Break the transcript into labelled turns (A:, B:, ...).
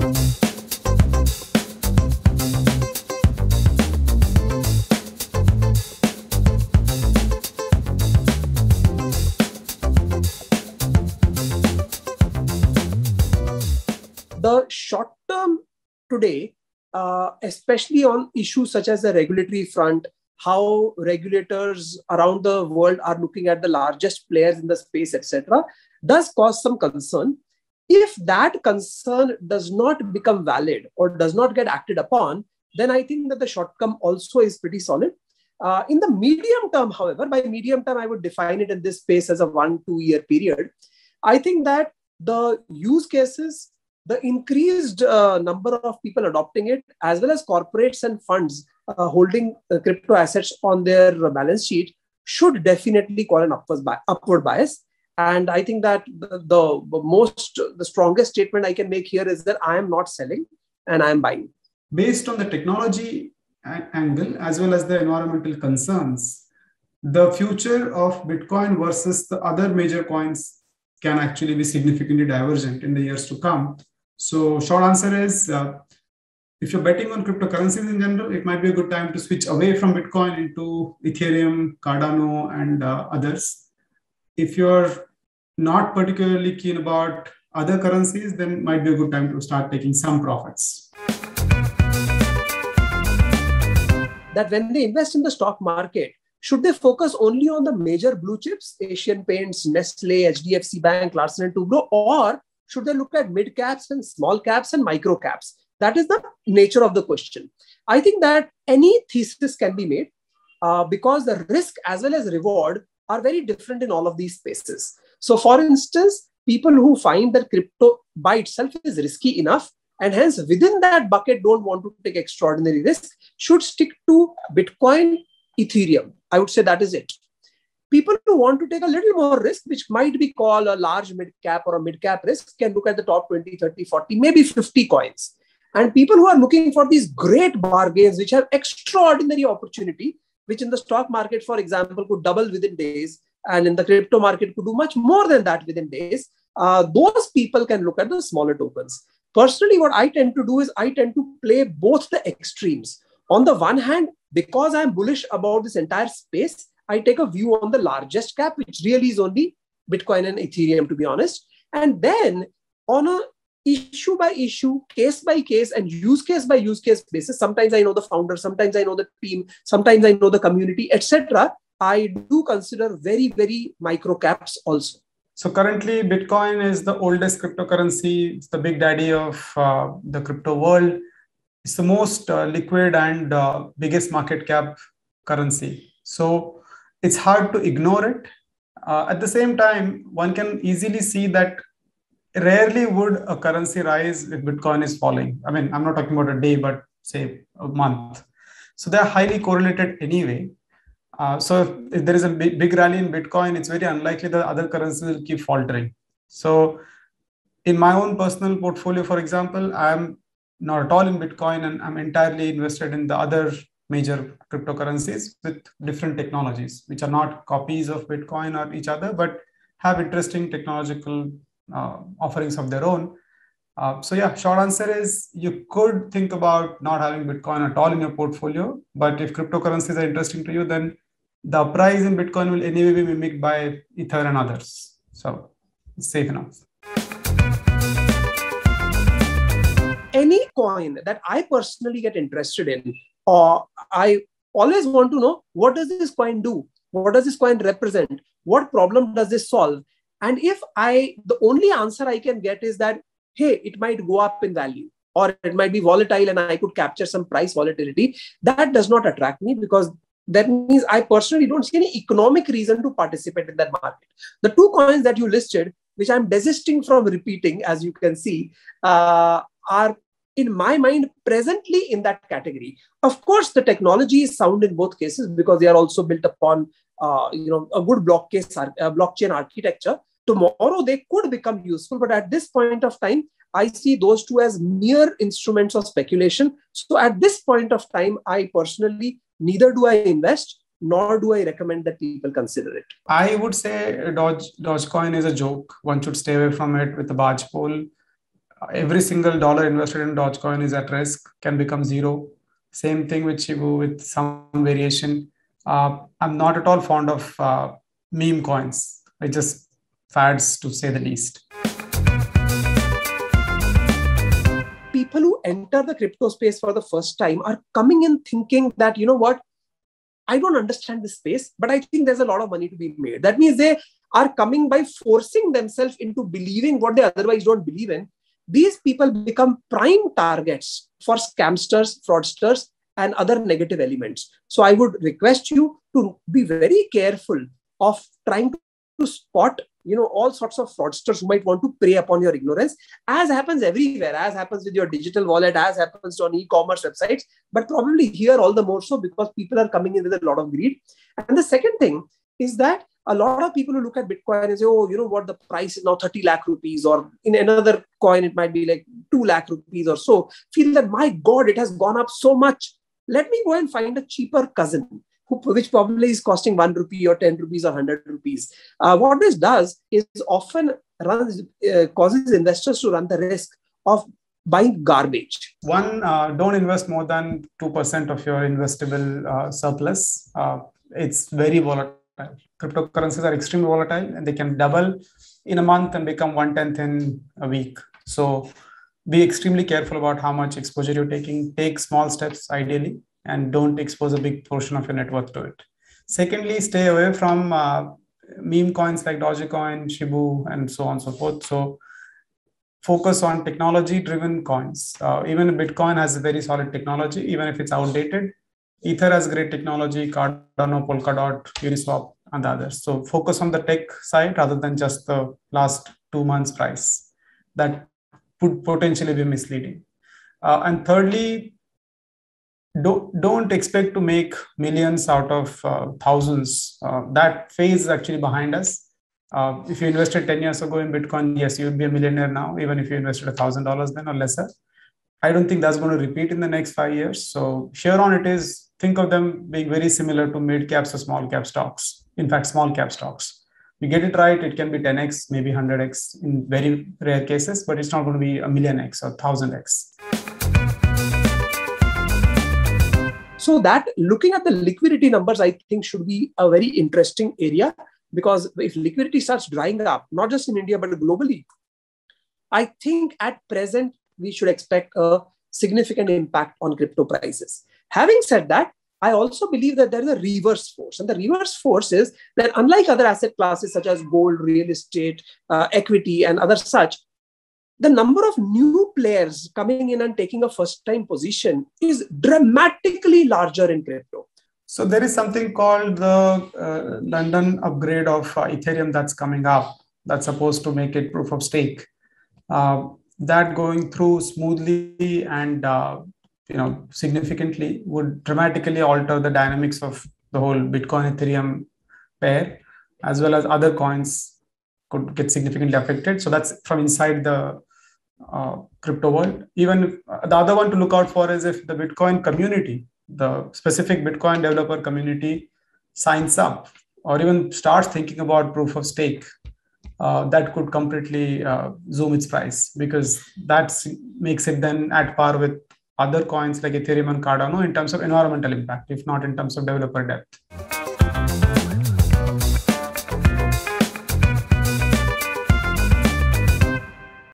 A: The short term today, especially on issues such as the regulatory front, how regulators around the world are looking at the largest players in the space, etc., does cause some concern. If that concern does not become valid or does not get acted upon, then I think that the short term also is pretty solid. In the medium term, however, by medium term, I would define it in this space as a 1-2 year period. I think that the use cases, the increased number of people adopting it, as well as corporates and funds holding crypto assets on their balance sheet, should definitely call an upward bias. And I think that the strongest statement I can make here is that I am not selling and I am buying.
B: Based on the technology angle, as well as the environmental concerns, the future of Bitcoin versus the other major coins can actually be significantly divergent in the years to come. So short answer is, if you're betting on cryptocurrencies in general, it might be a good time to switch away from Bitcoin into Ethereum, Cardano, and others. If you're not particularly keen about other currencies, then it might be a good time to start taking some profits.
A: That when they invest in the stock market, should they focus only on the major blue chips, Asian Paints, Nestle, HDFC Bank, Larsen & Toubro, or should they look at mid caps and small caps and micro caps? That is the nature of the question. I think that any thesis can be made because the risk as well as reward are very different in all of these spaces. So for instance, people who find that crypto by itself is risky enough and hence within that bucket don't want to take extraordinary risk should stick to Bitcoin, Ethereum. I would say that is it. People who want to take a little more risk, which might be called a large mid-cap or a mid-cap risk, can look at the top 20, 30, 40, maybe 50 coins. And people who are looking for these great bargains, which have extraordinary opportunity, which in the stock market, for example, could double within days, and in the crypto market could do much more than that within days, those people can look at the smaller tokens. Personally, what I tend to do is I tend to play both the extremes. On the one hand, because I'm bullish about this entire space, I take a view on the largest cap, which really is only Bitcoin and Ethereum, to be honest. And then on a issue by issue, case by case, and use case by use case basis, sometimes I know the founder, sometimes I know the team, sometimes I know the community, etc. I do consider very, very micro caps also.
B: So currently, Bitcoin is the oldest cryptocurrency. It's the big daddy of the crypto world. It's the most liquid and biggest market cap currency. So it's hard to ignore it. At the same time, one can easily see that rarely would a currency rise if Bitcoin is falling. I mean, I'm not talking about a day, but say a month. So they're highly correlated anyway. So if there is a big rally in Bitcoin, it's very unlikely that other currencies will keep faltering. So in my own personal portfolio, for example, I'm not at all in Bitcoin and I'm entirely invested in the other major cryptocurrencies with different technologies, which are not copies of Bitcoin or each other, but have interesting technological offerings of their own. So yeah, short answer is you could think about not having Bitcoin at all in your portfolio, but if cryptocurrencies are interesting to you, then the price in Bitcoin will anyway be mimicked by Ether and others. So it's safe enough.
A: Any coin that I personally get interested in, I always want to know, what does this coin do? What does this coin represent? What problem does this solve? And if the only answer I can get is that, hey, it might go up in value or it might be volatile and I could capture some price volatility, that does not attract me because that means I personally don't see any economic reason to participate in that market. The two coins that you listed, which I'm desisting from repeating, as you can see, are in my mind presently in that category. Of course, the technology is sound in both cases because they are also built upon a good blockchain architecture. Tomorrow they could become useful, but at this point of time, I see those two as mere instruments of speculation. So at this point of time, I personally, neither do I invest, nor do I recommend that people consider it.
B: I would say Dogecoin is a joke. One should stay away from it with a barge pole. every single dollar invested in Dogecoin is at risk, can become zero. Same thing with Shibu with some variation. I'm not at all fond of meme coins. I just fads, to say the least.
A: People who enter the crypto space for the first time are coming in thinking that, you know what, I don't understand this space, but I think there's a lot of money to be made. That means they are coming by forcing themselves into believing what they otherwise don't believe in. These people become prime targets for scamsters, fraudsters, and other negative elements. So I would request you to be very careful of trying to spot, all sorts of fraudsters who might want to prey upon your ignorance, as happens everywhere, as happens with your digital wallet, as happens on e-commerce websites, but probably here all the more so because people are coming in with a lot of greed. And the second thing is that a lot of people who look at Bitcoin and say, oh, you know what, the price is now 30 lakh rupees, or in another coin, it might be like 2 lakh rupees or so, feel that, my God, it has gone up so much. Let me go and find a cheaper cousin, which probably is costing 1 rupee or 10 rupees or 100 rupees. What this does is often causes investors to run the risk of buying garbage.
B: One, don't invest more than 2% of your investable surplus. It's very volatile. Cryptocurrencies are extremely volatile, and they can double in a month and become 1/10 in a week. So be extremely careful about how much exposure you're taking. Take small steps ideally, and don't expose a big portion of your net worth to it. Secondly, stay away from meme coins like Dogecoin, Shibu, and so on and so forth. So focus on technology-driven coins. Even Bitcoin has a very solid technology, even if it's outdated. Ether has great technology, Cardano, Polkadot, Uniswap, and the others. So focus on the tech side rather than just the last 2 months price. That could potentially be misleading. And thirdly, don't expect to make millions out of thousands. That phase is actually behind us. If you invested 10 years ago in Bitcoin, yes, you would be a millionaire now, even if you invested $1,000 then or lesser. I don't think that's going to repeat in the next 5 years. So here on it is, think of them being very similar to mid caps or small cap stocks. In fact, small cap stocks. You get it right, it can be 10x, maybe 100x in very rare cases, but it's not going to be a million X or 1000x.
A: So that looking at the liquidity numbers, I think should be a very interesting area, because if liquidity starts drying up, not just in India, but globally, I think at present, we should expect a significant impact on crypto prices. Having said that, I also believe that there is a reverse force. And the reverse force is that unlike other asset classes such as gold, real estate, equity, and other such, the number of new players coming in and taking a first-time position is dramatically larger in crypto.
B: So there is something called the London upgrade of Ethereum that's coming up, that's supposed to make it proof of stake. That going through smoothly and significantly would dramatically alter the dynamics of the whole Bitcoin Ethereum pair, as well as other coins could get significantly affected. So that's from inside the crypto world. Even the other one to look out for is if the Bitcoin community, the specific Bitcoin developer community, signs up or even starts thinking about proof of stake. That could completely zoom its price, because that makes it then at par with other coins like Ethereum and Cardano in terms of environmental impact, if not in terms of developer depth.